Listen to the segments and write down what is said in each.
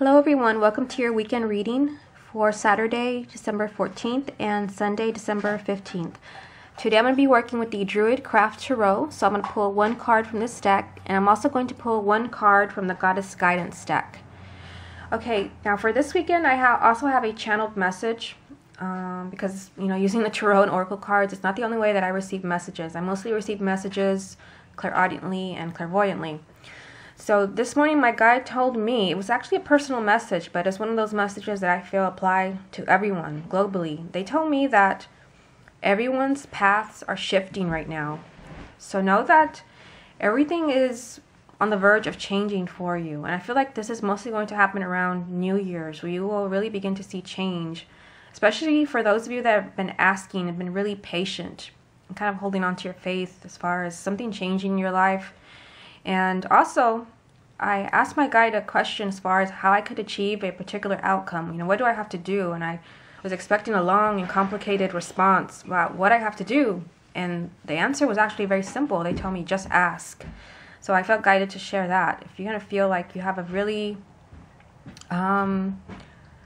Hello everyone, welcome to your weekend reading for Saturday, December 14th and Sunday, December 15th. Today I'm going to be working with the Druid Craft Tarot, so I'm going to pull one card from this deck, and I'm also going to pull one card from the Goddess Guidance deck. Okay, now for this weekend I also have a channeled message, because, using the Tarot and Oracle cards, it's not the only way that I receive messages. I mostly receive messages clairaudiently and clairvoyantly. So this morning my guide told me, it was actually a personal message, but it's one of those messages that I feel apply to everyone globally. They told me that everyone's paths are shifting right now. So know that everything is on the verge of changing for you. And I feel like this is mostly going to happen around New Year's, where you will really begin to see change, especially for those of you that have been asking and been really patient and kind of holding on to your faith as far as something changing in your life. And also, I asked my guide a question as far as how I could achieve a particular outcome. What do I have to do? And I was expecting a long and complicated response about what I have to do. And the answer was actually very simple. They told me, just ask. So I felt guided to share that. If you're going to feel like you have a really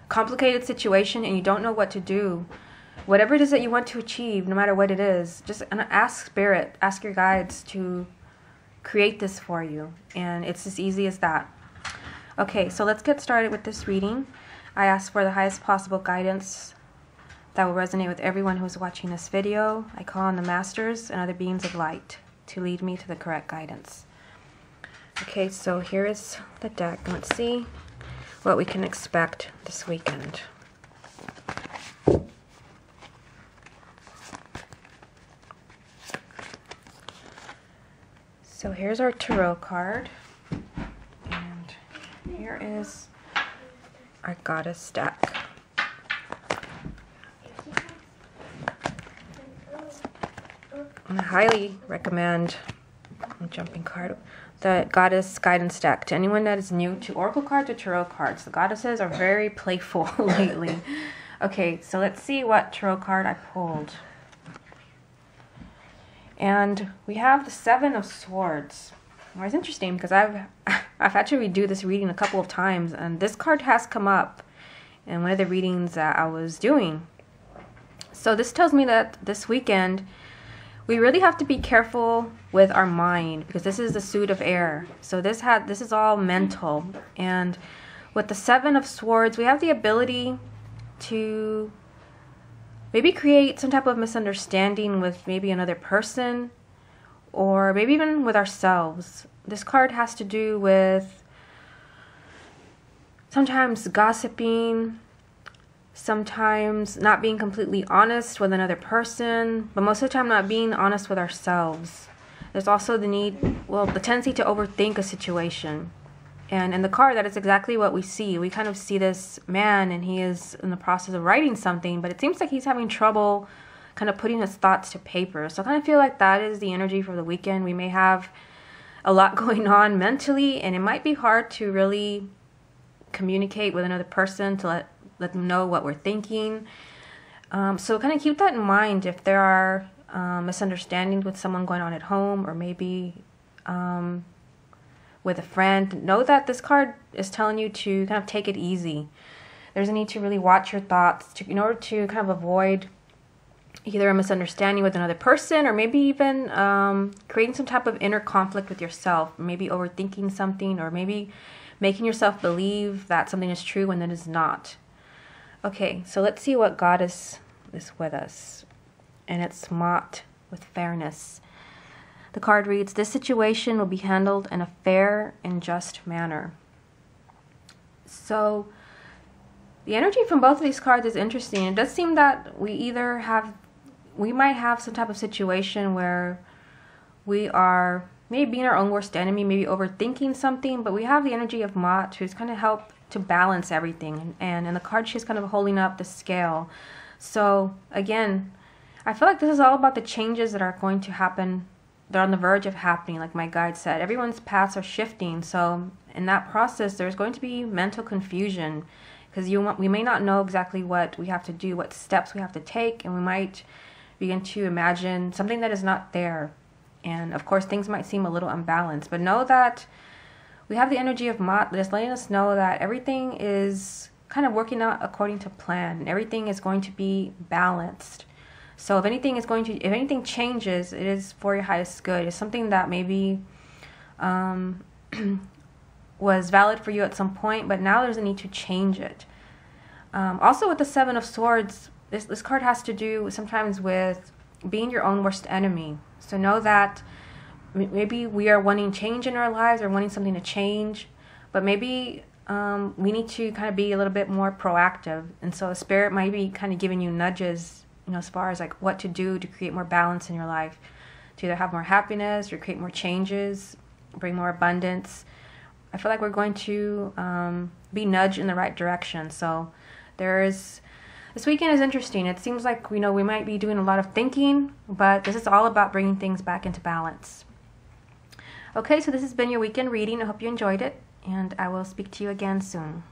complicated situation and you don't know what to do, whatever it is that you want to achieve, no matter what it is, just ask Spirit, ask your guides to create this for you, and it's as easy as that. Okay, so let's get started with this reading. I ask for the highest possible guidance that will resonate with everyone who's watching this video. I call on the masters and other beings of light to lead me to the correct guidance. Okay, so here is the deck. Let's see what we can expect this weekend. So here's our tarot card, and here is our goddess deck. And I highly recommend, the Goddess Guidance deck to anyone that is new to Oracle cards or Tarot cards. The goddesses are very playful lately. Okay, so let's see what tarot card I pulled. And we have the Seven of Swords. Well, it's interesting because I've had to redo this reading a couple of times, and this card has come up in one of the readings that I was doing. So this tells me that this weekend we really have to be careful with our mind, because this is the suit of air. So this is all mental. And with the Seven of Swords, we have the ability to maybe create some type of misunderstanding with maybe another person, or maybe even with ourselves. This card has to do with sometimes gossiping, sometimes not being completely honest with another person, but most of the time not being honest with ourselves. There's also the tendency to overthink a situation. And in the card, that is exactly what we see. We kind of see this man, and he is in the process of writing something, but it seems like he's having trouble kind of putting his thoughts to paper. So I kind of feel like that is the energy for the weekend. We may have a lot going on mentally, and it might be hard to really communicate with another person to let them know what we're thinking. So kind of keep that in mind if there are misunderstandings with someone going on at home, or maybe with a friend. Know that this card is telling you to kind of take it easy. There's a need to really watch your thoughts in order to kind of avoid either a misunderstanding with another person, or maybe even creating some type of inner conflict with yourself, maybe overthinking something, or maybe making yourself believe that something is true when it is not. Okay, so let's see what goddess is with us. And it's Ma'at with fairness. The card reads, "This situation will be handled in a fair and just manner." So the energy from both of these cards is interesting. It does seem that we might have some type of situation where we are maybe being our own worst enemy, maybe overthinking something, but we have the energy of Ma'at, who's kind of help to balance everything. And in the card, she's kind of holding up the scale. So again, I feel like this is all about the changes that are going to happen. They're on the verge of happening, like my guide said. Everyone's paths are shifting, so in that process there's going to be mental confusion, because we may not know exactly what we have to do, what steps we have to take, and we might begin to imagine something that is not there. And of course things might seem a little unbalanced, but know that we have the energy of Ma'at just letting us know that everything is kind of working out according to plan, and everything is going to be balanced. So if anything changes, it is for your highest good. It's something that maybe was valid for you at some point, but now there's a need to change it. Also with the Seven of Swords, this card has to do sometimes with being your own worst enemy. So know that maybe we are wanting change in our lives or wanting something to change, but maybe we need to kind of be a little bit more proactive. And so the Spirit might be kind of giving you nudges, as far as like what to do to create more balance in your life, to either have more happiness or create more changes, bring more abundance. I feel like we're going to be nudged in the right direction. So this weekend is interesting. It seems like we might be doing a lot of thinking, but this is all about bringing things back into balance. Okay, so this has been your weekend reading. I hope you enjoyed it, and I will speak to you again soon.